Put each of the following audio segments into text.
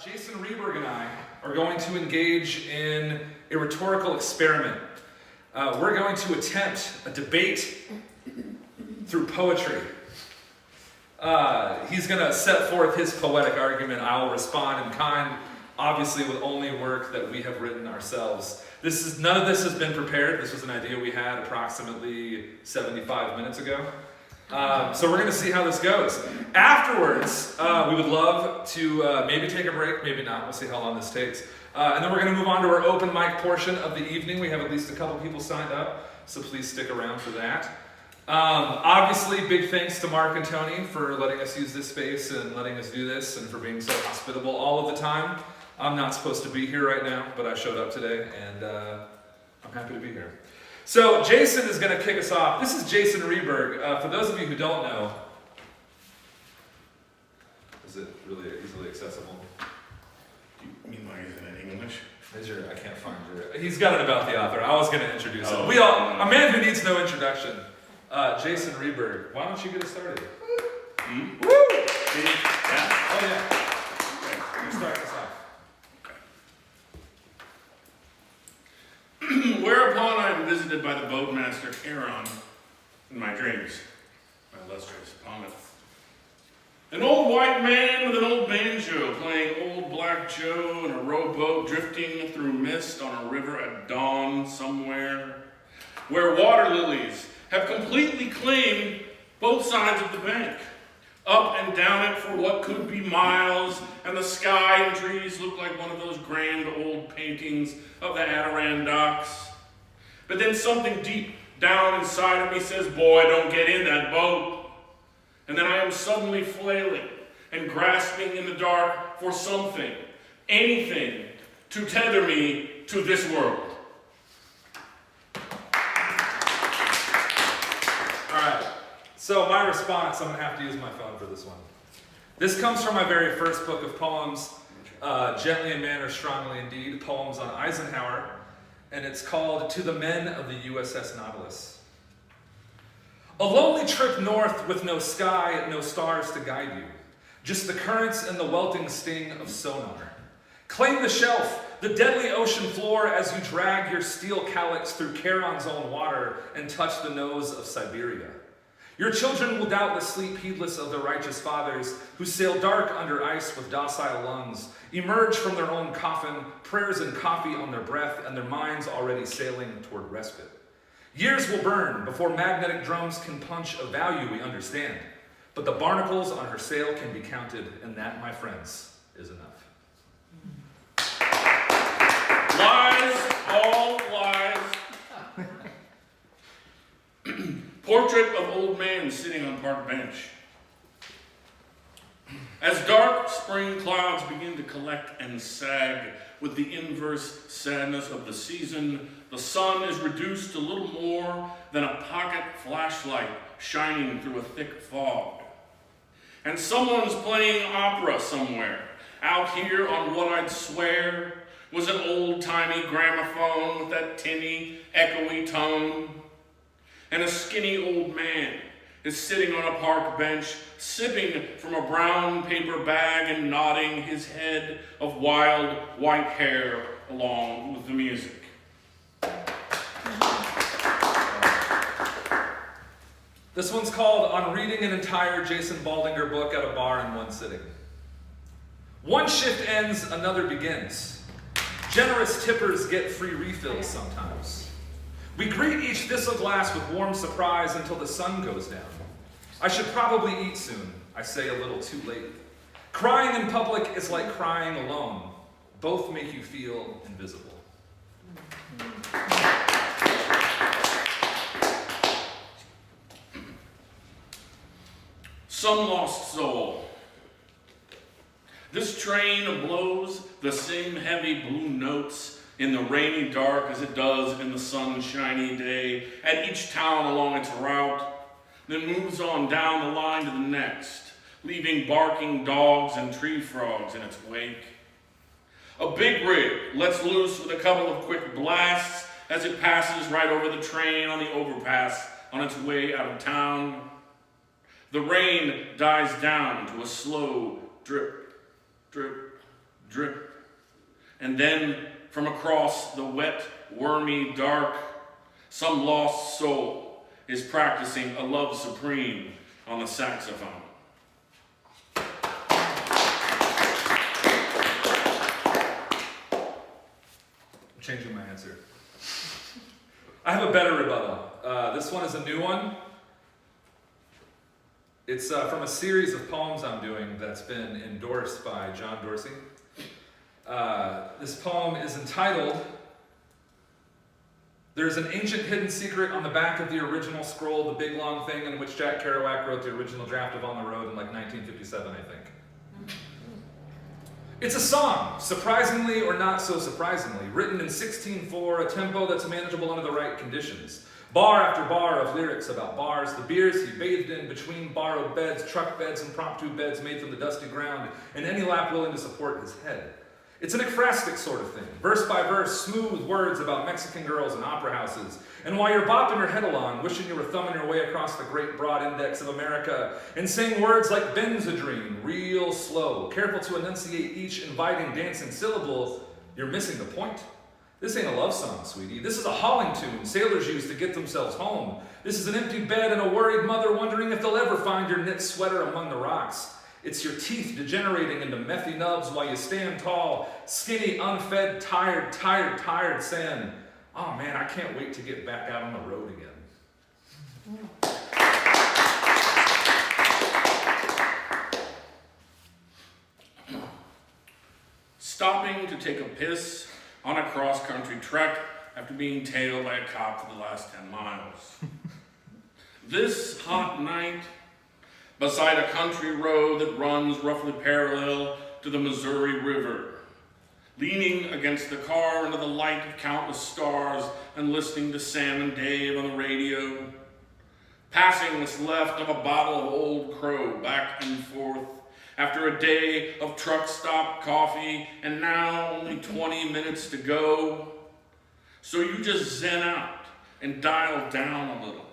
Jason Ryberg and I are going to engage in a rhetorical experiment. We're going to attempt a debate through poetry. He's going to set forth his poetic argument. I will respond in kind, obviously with only work that we have written ourselves. None of this has been prepared. This was an idea we had approximately 75 minutes ago. So we're going to see how this goes. Afterwards, we would love to maybe take a break, maybe not. We'll see how long this takes. And then we're going to move on to our open mic portion of the evening. We have at least a couple people signed up, so please stick around for that. Obviously, big thanks to Mark and Tony for letting us use this space and letting us do this and for being so hospitable all of the time. I'm not supposed to be here right now, but I showed up today, and I'm happy to be here. So Jason is going to kick us off. This is Jason Ryberg. For those of you who don't know, is it really easily accessible? You mean like is it in English? I can't find your. He's got it about the author. I was going to introduce him. A man who needs no introduction. Jason Ryberg. Why don't you get us started? Mm-hmm. Woo! Yeah. Oh yeah. Okay. You start us off. Whereupon I am visited by the boatmaster Charon in my dreams, my illustrious opponent. An old white man with an old banjo playing Old Black Joe in a rowboat drifting through mist on a river at dawn somewhere, where water lilies have completely claimed both sides of the bank, up and down it for what could be miles, and the sky and trees look like one of those grand old paintings of the Adirondacks. But then something deep down inside of me says, boy, don't get in that boat. And then I am suddenly flailing and grasping in the dark for something, anything, to tether me to this world. All right. So my response, I'm going to have to use my phone for this one. This comes from my very first book of poems, Gently in Manner, Strongly Indeed, Poems on Eisenhower, and it's called To the Men of the USS Nautilus. A lonely trip north with no sky, no stars to guide you, just the currents and the welting sting of sonar. Claim the shelf, the deadly ocean floor as you drag your steel calyx through Charon's own water and touch the nose of Siberia. Your children will doubtless sleep heedless of their righteous fathers who sail dark under ice with docile lungs, emerge from their own coffin, prayers and coffee on their breath, and their minds already sailing toward respite. Years will burn before magnetic drums can punch a value we understand, but the barnacles on her sail can be counted, and that, my friends, is enough. Lies, all lies. Portrait of old man sitting on park bench. As dark spring clouds begin to collect and sag with the inverse sadness of the season, the sun is reduced to little more than a pocket flashlight shining through a thick fog. And someone's playing opera somewhere, out here on what I'd swear was an old-timey gramophone with that tinny, echoey tone. And a skinny old man is sitting on a park bench, sipping from a brown paper bag and nodding his head of wild white hair along with the music. This one's called On Reading an Entire Jason Baldinger book at a bar in one sitting. One shift ends, another begins. Generous tippers get free refills sometimes. We greet each thistle glass with warm surprise until the sun goes down. I should probably eat soon, I say a little too late. Crying in public is like crying alone. Both make you feel invisible. Some lost soul. This train blows the same heavy blue notes in the rainy dark as it does in the sunshiny day at each town along its route, then moves on down the line to the next, leaving barking dogs and tree frogs in its wake. A big rig lets loose with a couple of quick blasts as it passes right over the train on the overpass on its way out of town. The rain dies down to a slow drip, drip, drip. And then from across the wet, wormy dark, some lost soul is practicing a love supreme on the saxophone. I'm changing my answer. I have a better rebuttal. This one is a new one. It's from a series of poems I'm doing that's been endorsed by John Dorsey. This poem is entitled, "There's an ancient hidden secret on the back of the original scroll, the big long thing in which Jack Kerouac wrote the original draft of On the Road in like 1957, I think." It's a song, surprisingly or not so surprisingly, written in 16/4, a tempo that's manageable under the right conditions. Bar after bar of lyrics about bars, the beers he bathed in between borrowed beds, truck beds, and promptu beds made from the dusty ground, and any lap willing to support his head. It's an ekphrastic sort of thing, verse by verse, smooth words about Mexican girls and opera houses. And while you're bopping your head along, wishing you were thumbing your way across the great broad index of America, and saying words like Benzedrine, real slow, careful to enunciate each inviting dancing syllable, you're missing the point. This ain't a love song, sweetie. This is a hauling tune sailors use to get themselves home. This is an empty bed and a worried mother wondering if they'll ever find your knit sweater among the rocks. It's your teeth degenerating into methy nubs while you stand tall, skinny, unfed, tired, saying, "Oh man, I can't wait to get back out on the road again." Stopping to take a piss on a cross-country trek after being tailed by a cop for the last 10 miles. This hot night, beside a country road that runs roughly parallel to the Missouri River, leaning against the car under the light of countless stars and listening to Sam and Dave on the radio, passing what's left of a bottle of Old Crow back and forth after a day of truck stop coffee and now only 20 minutes to go. So you just zen out and dial down a little.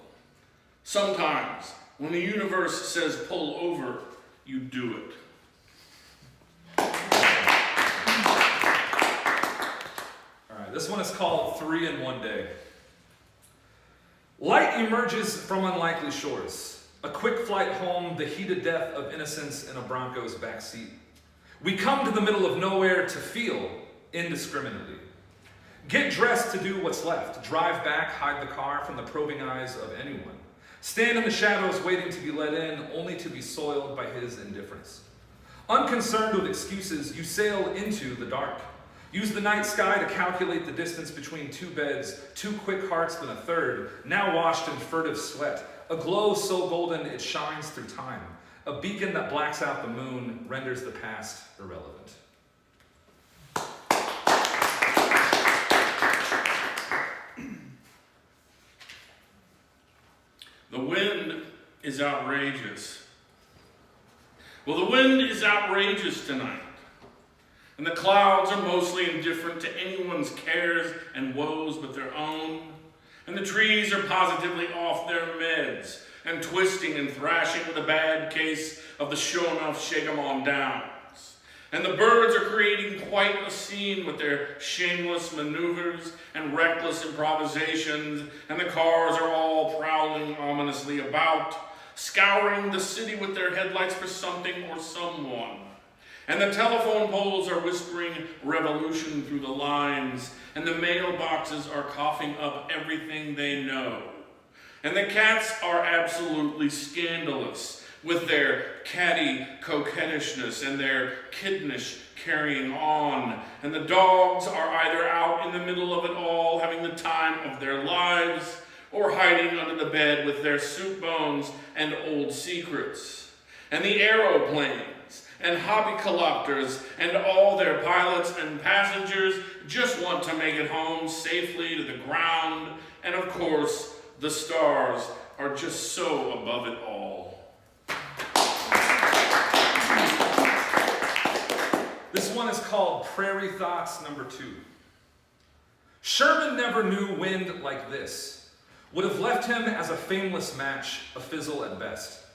Sometimes, when the universe says pull over, you do it. All right, this one is called 3 in 1 Day. Light emerges from unlikely shores. A quick flight home, the heated death of innocence in a Bronco's backseat. We come to the middle of nowhere to feel indiscriminately. Get dressed to do what's left. Drive back, hide the car from the probing eyes of anyone. Stand in the shadows waiting to be let in, only to be soiled by his indifference. Unconcerned with excuses, you sail into the dark. Use the night sky to calculate the distance between 2 beds, 2 quick hearts than a third, now washed in furtive sweat. A glow so golden it shines through time. A beacon that blacks out the moon renders the past irrelevant. The wind is outrageous. Well, the wind is outrageous tonight. And the clouds are mostly indifferent to anyone's cares and woes but their own. And the trees are positively off their meds and twisting and thrashing with a bad case of the show enough shake 'em on downs. And the birds are creating quite a scene with their shameless maneuvers and reckless improvisations, and the cars are all prowling ominously about, scouring the city with their headlights for something or someone. And the telephone poles are whispering revolution through the lines, and the mailboxes are coughing up everything they know. And the cats are absolutely scandalous with their catty coquettishness and their kittenish carrying on. And the dogs are either out in the middle of it all having the time of their lives, or hiding under the bed with their soup bones and old secrets. And the aeroplanes and hobbycopters and all their pilots and passengers just want to make it home safely to the ground. And of course, the stars are just so above it all. This one is called Prairie Thoughts number 2. Sherman never knew wind like this. Would have left him as a fameless match, a fizzle at best.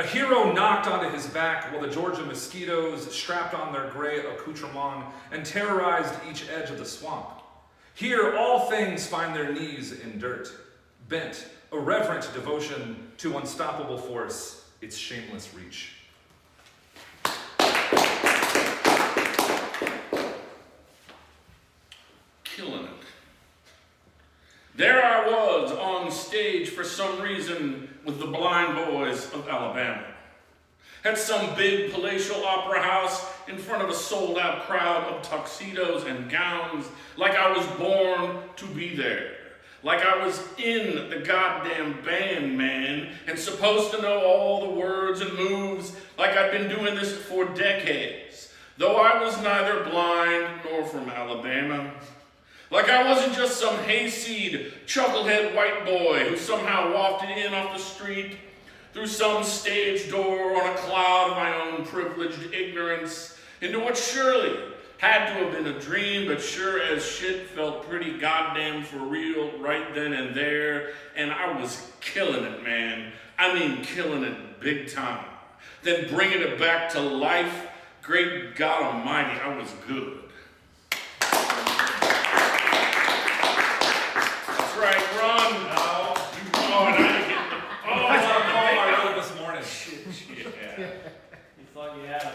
A hero knocked onto his back while the Georgia mosquitoes strapped on their gray accoutrement and terrorized each edge of the swamp. Here, all things find their knees in dirt, bent, a reverent devotion to unstoppable force, its shameless reach. Killing it. There I was on stage for some reason with the Blind Boys of Alabama. At some big palatial opera house in front of a sold-out crowd of tuxedos and gowns, like I was born to be there. Like I was in the goddamn band, man, and supposed to know all the words and moves, like I'd been doing this for decades, though I was neither blind nor from Alabama. Like I wasn't just some hayseed, chucklehead white boy who somehow wafted in off the street through some stage door on a cloud of my own privileged ignorance into what surely had to have been a dream, but sure as shit felt pretty goddamn for real right then and there, and I was killing it, man. I mean killing it big time. Then bringing it back to life, great God Almighty, I was good. Right, run. No. Oh, and I didn't get the. Oh, That's our call I wrote this morning. Yeah. You thought you had him.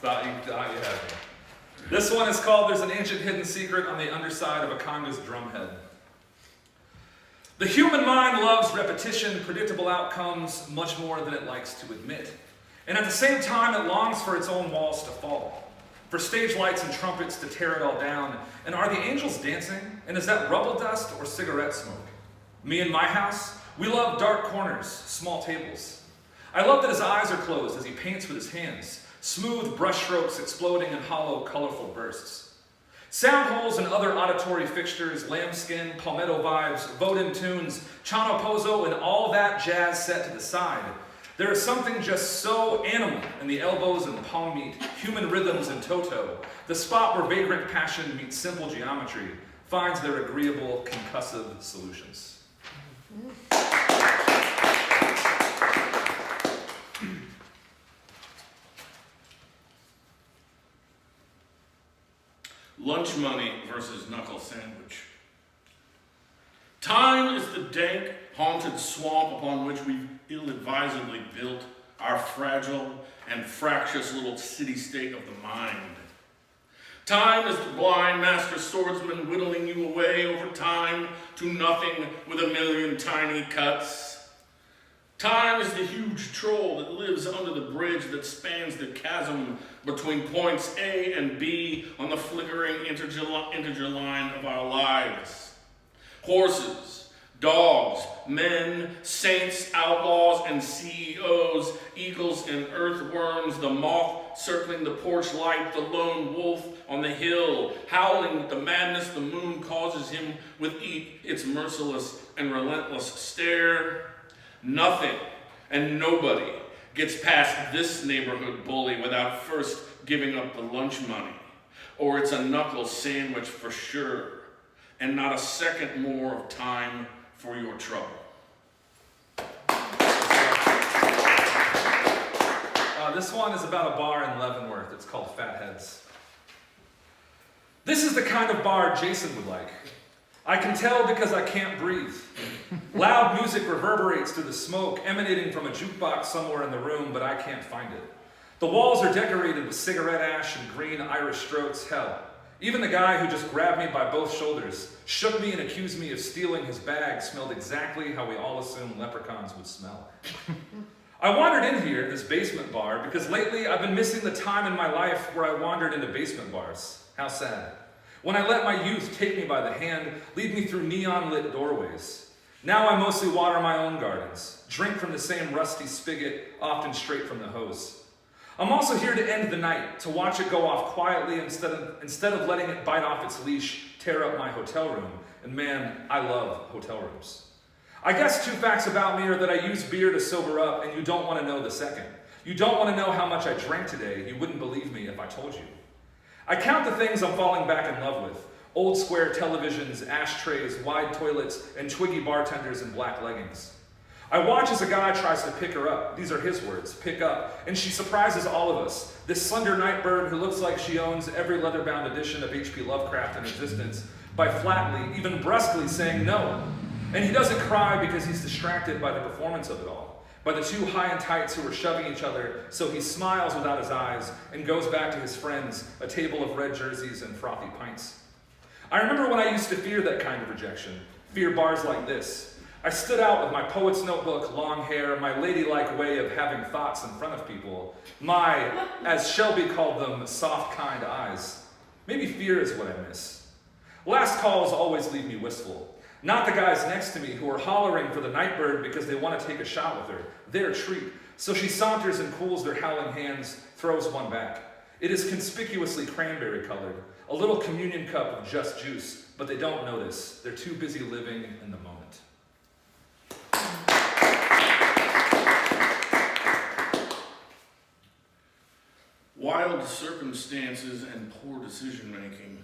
Thought you had me. This one is called There's an Ancient Hidden Secret on the Underside of a Conga's Drumhead. The human mind loves repetition, predictable outcomes, much more than it likes to admit. And at the same time, it longs for its own walls to fall, for stage lights and trumpets to tear it all down. And are the angels dancing? And is that rubble dust or cigarette smoke? Me and my house, we love dark corners, small tables. I love that his eyes are closed as he paints with his hands, smooth brushstrokes exploding in hollow, colorful bursts. Sound holes and other auditory fixtures, lambskin, palmetto vibes, Vodun tunes, Chano Pozo, and all that jazz set to the side. There is something just so animal in the elbows and palm meet, human rhythms and toto, the spot where vagrant passion meets simple geometry, finds their agreeable concussive solutions. Lunch money versus knuckle sandwich. Time is the dank, haunted swamp upon which we've ill-advisedly built our fragile and fractious little city-state of the mind. Time is the blind master swordsman whittling you away over time to nothing with a million tiny cuts. Time is the huge troll that lives under the bridge that spans the chasm between points A and B on the flickering integer line of our lives. Horses, dogs, men, saints, outlaws, and CEOs, eagles and earthworms, the moth circling the porch light, the lone wolf on the hill, howling with the madness the moon causes him with its merciless and relentless stare. Nothing and nobody gets past this neighborhood bully without first giving up the lunch money, or it's a knuckle sandwich for sure, and not a second more of time for your trouble. This one is about a bar in Leavenworth. It's called Fatheads. This is the kind of bar Jason would like. I can tell because I can't breathe. Loud music reverberates through the smoke emanating from a jukebox somewhere in the room, but I can't find it. The walls are decorated with cigarette ash and green Irish strokes. Hell, even the guy who just grabbed me by both shoulders, shook me and accused me of stealing his bag smelled exactly how we all assume leprechauns would smell. I wandered in here, this basement bar, because lately I've been missing the time in my life where I wandered into basement bars. How sad. When I let my youth take me by the hand, lead me through neon-lit doorways. Now I mostly water my own gardens, drink from the same rusty spigot, often straight from the hose. I'm also here to end the night, to watch it go off quietly instead of letting it bite off its leash, tear up my hotel room. And man, I love hotel rooms. I guess two facts about me are that I use beer to sober up, and you don't want to know the second. You don't want to know how much I drank today. You wouldn't believe me if I told you. I count the things I'm falling back in love with. Old square televisions, ashtrays, wide toilets, and twiggy bartenders in black leggings. I watch as a guy tries to pick her up. These are his words, pick up. And she surprises all of us. This slender night bird who looks like she owns every leather-bound edition of H.P. Lovecraft in existence by flatly, even brusquely saying no. And he doesn't cry because he's distracted by the performance of it all, by the two high and tights who are shoving each other, so he smiles without his eyes and goes back to his friends, a table of red jerseys and frothy pints. I remember when I used to fear that kind of rejection, fear bars like this. I stood out with my poet's notebook, long hair, my ladylike way of having thoughts in front of people, my, as Shelby called them, soft, kind eyes. Maybe fear is what I miss. Last calls always leave me wistful. Not the guys next to me who are hollering for the nightbird because they want to take a shot with her, their treat. So she saunters and cools their howling hands, throws one back. It is conspicuously cranberry colored, a little communion cup of just juice, but they don't notice. They're too busy living in the moment. Wild circumstances and poor decision-making.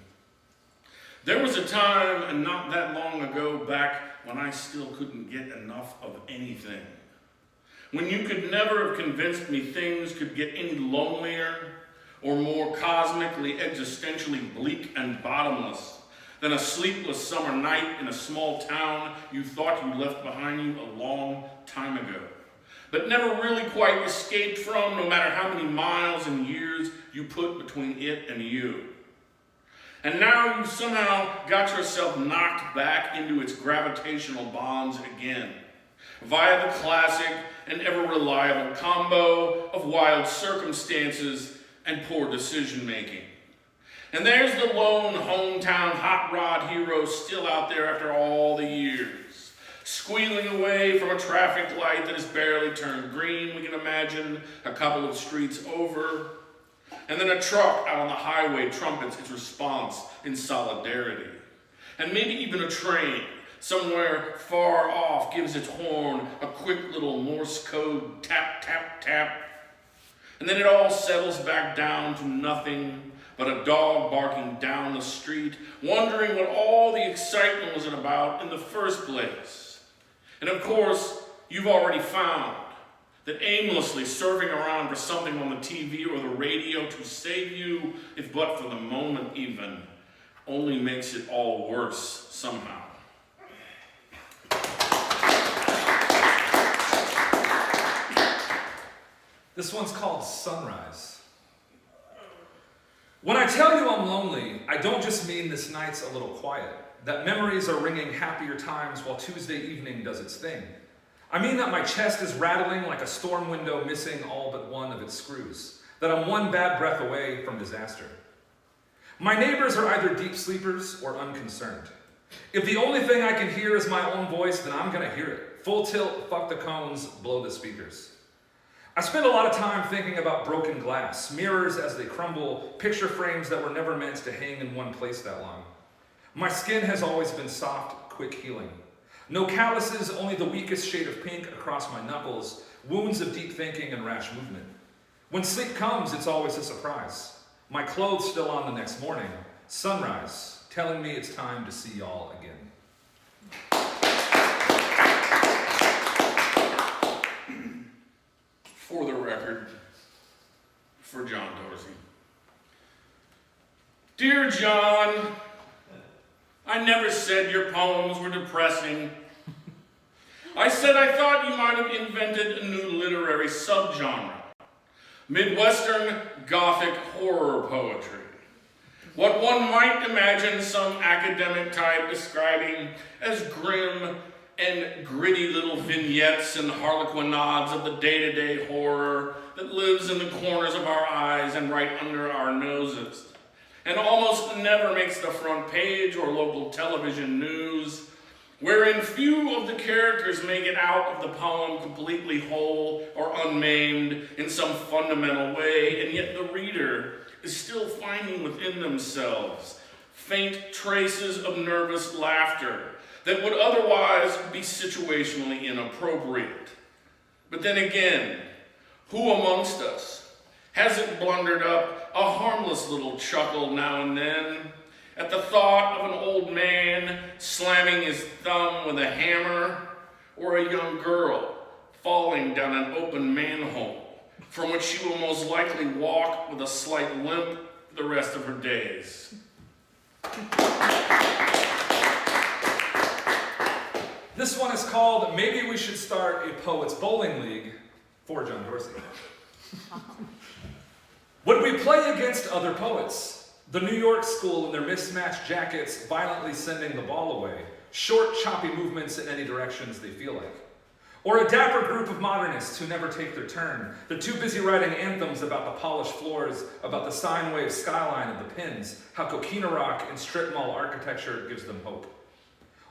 There was a time, and not that long ago, back when I still couldn't get enough of anything. When you could never have convinced me things could get any lonelier or more cosmically, existentially bleak and bottomless than a sleepless summer night in a small town you thought you left behind you a long time ago, but never really quite escaped from, no matter how many miles and years you put between it and you. And now you've somehow got yourself knocked back into its gravitational bonds again, via the classic and ever-reliable combo of wild circumstances and poor decision-making. And there's the lone hometown hot rod hero still out there after all the years, squealing away from a traffic light that has barely turned green, we can imagine, a couple of streets over. And then a truck out on the highway trumpets its response in solidarity. And maybe even a train somewhere far off gives its horn a quick little Morse code tap, tap, tap. And then it all settles back down to nothing but a dog barking down the street, wondering what all the excitement was about in the first place. And of course, you've already found that aimlessly surfing around for something on the TV or the radio to save you, if but for the moment even, only makes it all worse somehow. This one's called Sunrise. When I tell you I'm lonely, I don't just mean this night's a little quiet, that memories are ringing happier times while Tuesday evening does its thing. I mean that my chest is rattling like a storm window missing all but one of its screws, that I'm one bad breath away from disaster. My neighbors are either deep sleepers or unconcerned. If the only thing I can hear is my own voice, then I'm gonna hear it. Full tilt, fuck the cones, blow the speakers. I spend a lot of time thinking about broken glass, mirrors as they crumble, picture frames that were never meant to hang in one place that long. My skin has always been soft, quick healing. No calluses, only the weakest shade of pink across my knuckles, wounds of deep thinking and rash movement. When sleep comes, it's always a surprise. My clothes still on the next morning, sunrise, telling me it's time to see y'all again. For the record, for John Dorsey. Dear John, I never said your poems were depressing. I said I thought you might have invented a new literary subgenre, Midwestern Gothic horror poetry. What one might imagine some academic type describing as grim and gritty little vignettes and harlequinades of the day-to-day horror that lives in the corners of our eyes and right under our noses, and almost never makes the front page or local television news, wherein few of the characters make it out of the poem completely whole or unmaimed in some fundamental way, and yet the reader is still finding within themselves faint traces of nervous laughter that would otherwise be situationally inappropriate. But then again, who amongst us hasn't blundered up a harmless little chuckle now and then at the thought of an old man slamming his thumb with a hammer, or a young girl falling down an open manhole from which she will most likely walk with a slight limp the rest of her days. This one is called Maybe We Should Start a Poets Bowling League for John Dorsey. Would we play against other poets? The New York school in their mismatched jackets violently sending the ball away, short, choppy movements in any directions they feel like. Or a dapper group of modernists who never take their turn. They're too busy writing anthems about the polished floors, about the sine wave skyline of the pins, how coquina rock and strip mall architecture gives them hope.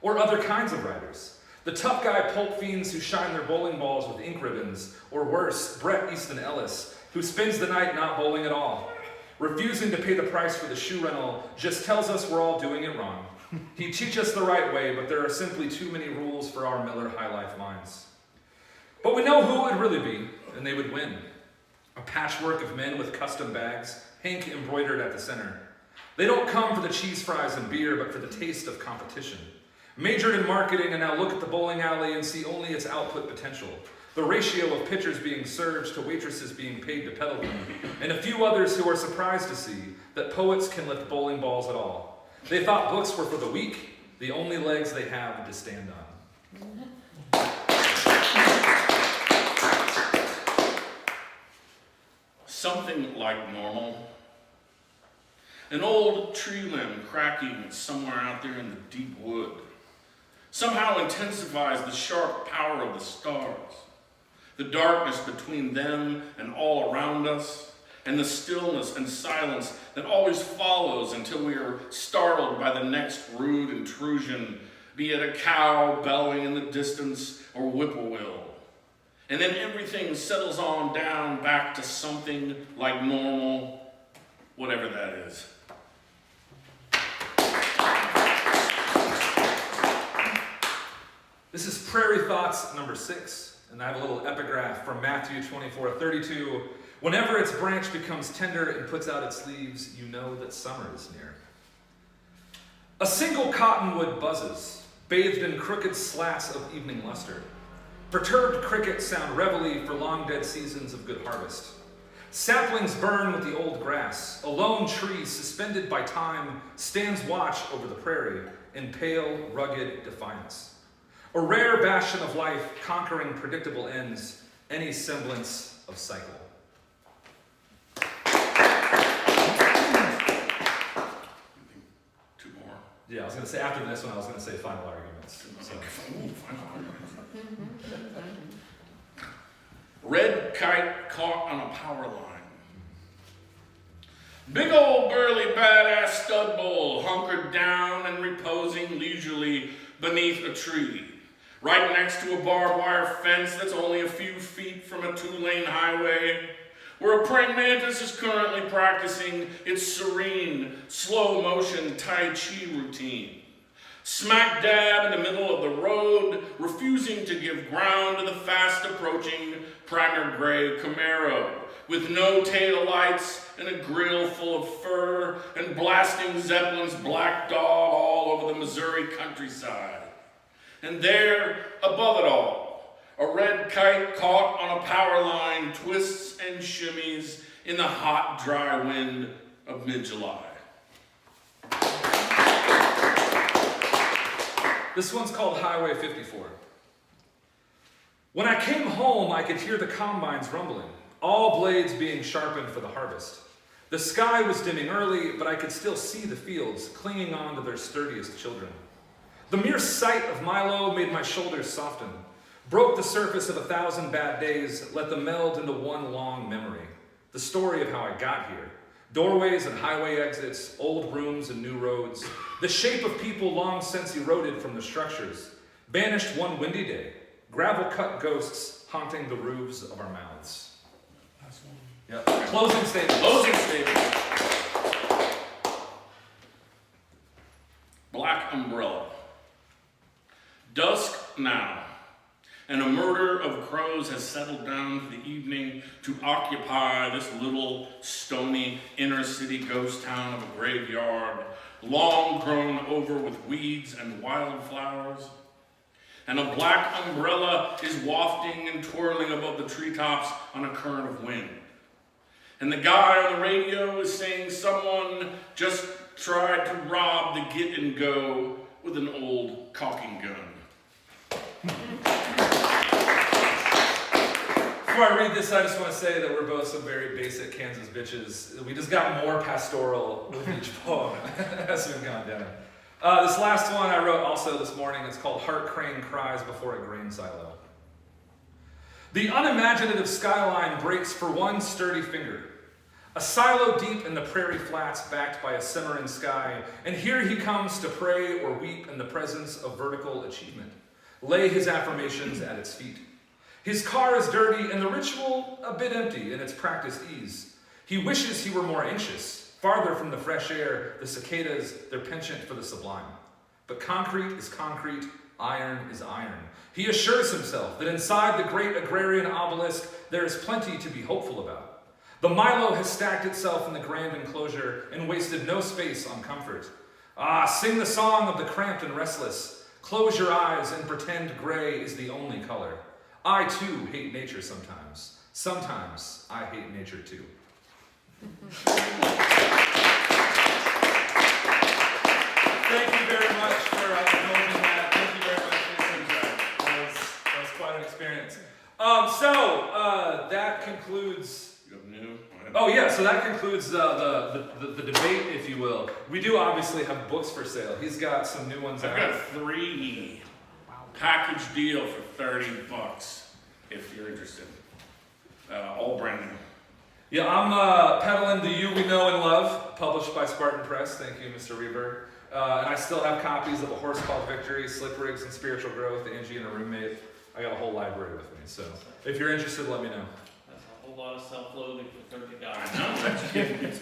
Or other kinds of writers. The tough guy pulp fiends who shine their bowling balls with ink ribbons. Or worse, Bret Easton Ellis, who spends the night not bowling at all. Refusing to pay the price for the shoe rental, just tells us we're all doing it wrong. He'd teach us the right way, but there are simply too many rules for our Miller High Life minds. But we know who it would really be, and they would win. A patchwork of men with custom bags, Hank embroidered at the center. They don't come for the cheese fries and beer, but for the taste of competition. Majored in marketing and now look at the bowling alley and see only its output potential. The ratio of pitchers being served to waitresses being paid to peddle them, and a few others who are surprised to see that poets can lift bowling balls at all. They thought books were for the weak, the only legs they have to stand on. Something like normal. An old tree limb cracking somewhere out there in the deep wood somehow intensifies the sharp power of the stars. The darkness between them and all around us, and the stillness and silence that always follows until we are startled by the next rude intrusion, be it a cow bellowing in the distance or whippoorwill. And then everything settles on down back to something like normal, whatever that is. This is Prairie Thoughts number 6, and I have a little epigraph from Matthew 24:32. Whenever its branch becomes tender and puts out its leaves, you know that summer is near. A single cottonwood buzzes, bathed in crooked slats of evening luster. Perturbed crickets sound reveille for long dead seasons of good harvest. Saplings burn with the old grass. A lone tree suspended by time stands watch over the prairie in pale, rugged defiance. A rare bastion of life conquering predictable ends, any semblance of cycle. Two more. Yeah, I was going to say after this one, I was going to say final arguments. So. Red kite caught on a power line. Big old burly badass stud bull hunkered down and reposing leisurely beneath a tree, right next to a barbed wire fence that's only a few feet from a 2-lane highway, where a praying mantis is currently practicing its serene, slow-motion Tai Chi routine. Smack dab in the middle of the road, refusing to give ground to the fast-approaching primer gray Camaro, with no tail lights and a grill full of fur and blasting Zeppelin's Black Dog all over the Missouri countryside. And there, above it all, a red kite caught on a power line twists and shimmies in the hot, dry wind of mid-July. This one's called Highway 54. When I came home, I could hear the combines rumbling, all blades being sharpened for the harvest. The sky was dimming early, but I could still see the fields clinging on to their sturdiest children. The mere sight of Milo made my shoulders soften, broke the surface of 1,000 bad days, let them meld into one long memory. The story of how I got here. Doorways and highway exits, old rooms and new roads, the shape of people long since eroded from the structures, banished one windy day, gravel-cut ghosts haunting the roofs of our mouths. Yep. Closing statement. Closing statement. Black umbrella. Dusk now, and a murder of crows has settled down for the evening to occupy this little, stony, inner-city ghost town of a graveyard, long grown over with weeds and wildflowers. and a black umbrella is wafting and twirling above the treetops on a current of wind. And the guy on the radio is saying someone just tried to rob the Get and Go with an old caulking gun. Before I read this, I just want to say that we're both some very basic Kansas bitches. We just got more pastoral with each poem as we've gone down. This last one I wrote also this morning. It's called Heart Crane Cries Before a Grain Silo. The unimaginative skyline breaks for one sturdy finger. A silo deep in the prairie flats backed by a simmering sky, and here he comes to pray or weep in the presence of vertical achievement. Lay his affirmations at its feet. His car is dirty and the ritual a bit empty in its practiced ease. He wishes he were more anxious, farther from the fresh air, the cicadas, their penchant for the sublime. But concrete is concrete, iron is iron. He assures himself that inside the great agrarian obelisk there is plenty to be hopeful about. The Milo has stacked itself in the grand enclosure and wasted no space on comfort. Ah, sing the song of the cramped and restless. Close your eyes and pretend gray is the only color. I too hate nature sometimes. Sometimes I hate nature too. Thank you very much for indulging that. Thank you very much for your time. That was quite an experience. That concludes. You have new? Oh yeah, so that concludes the debate, if you will. We do obviously have books for sale. He's got some new ones I've out. got 3 package deal for $30 if you're interested. All brand new. Yeah, I'm peddling The You We Know and Love, published by Spartan Press. Thank you, Mr. Ryberg. And I still have copies of A Horse Called Victory, Slip Rigs and Spiritual Growth, Angie and a Roommate. I got a whole library with me, so if you're interested, let me know. That's a whole lot of self-loathing for $30. I know, that's it's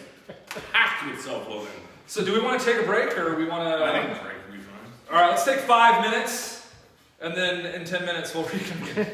have to get self-loathing. So do we want to take a break, or we want to... I think a break would be fine. All right, let's take 5 minutes, and then in 10 minutes we'll reconvene.